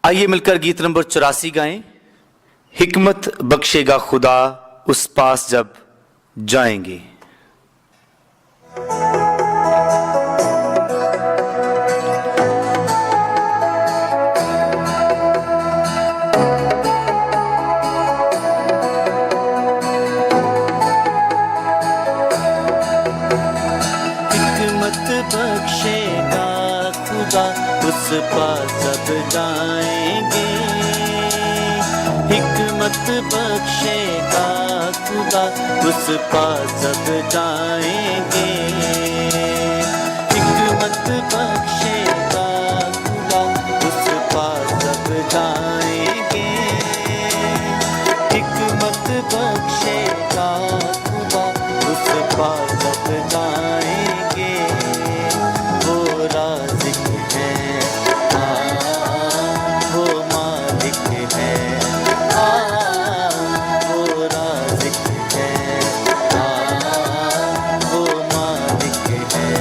आइए मिलकर गीत नंबर 84 गाएं। हिकमत बख्शेगा खुदा उस पास जब जाएंगे। बख्शेगा खुदा उस पास जब जाएंगे। हिकमत बख्शेगा खुदा उस पास जब जाएंगे। हिकमत बख्शेगा खुदा उस पास जब जाएंगे। हिकमत बख्शेगा खुदा उस पास जब जाएंगे। राज़िक है वो मालिक है वो राज़िक है वो मालिक है।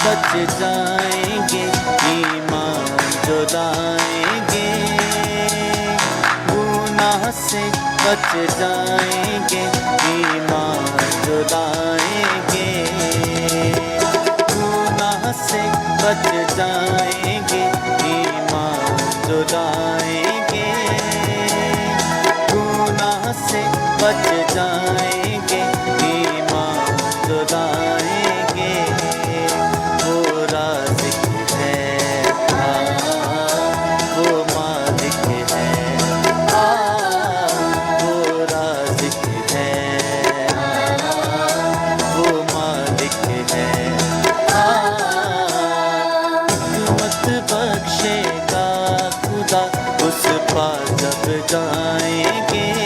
बच जाएंगे ईमान जो लाएंगे। गुनाह से बच जाएंगे ईमान जो लाएंगे। गुनाह से बच जाएंगे ईमान जो लाएंगे। गुनाह से बच जाएंगे ईमान जो लाएंगे। वो राज़िक है वो मालिक है वो राज़िक है वो मालिक है। हिकमत बख्शेगा खुदा उस पास जब जाएंगे।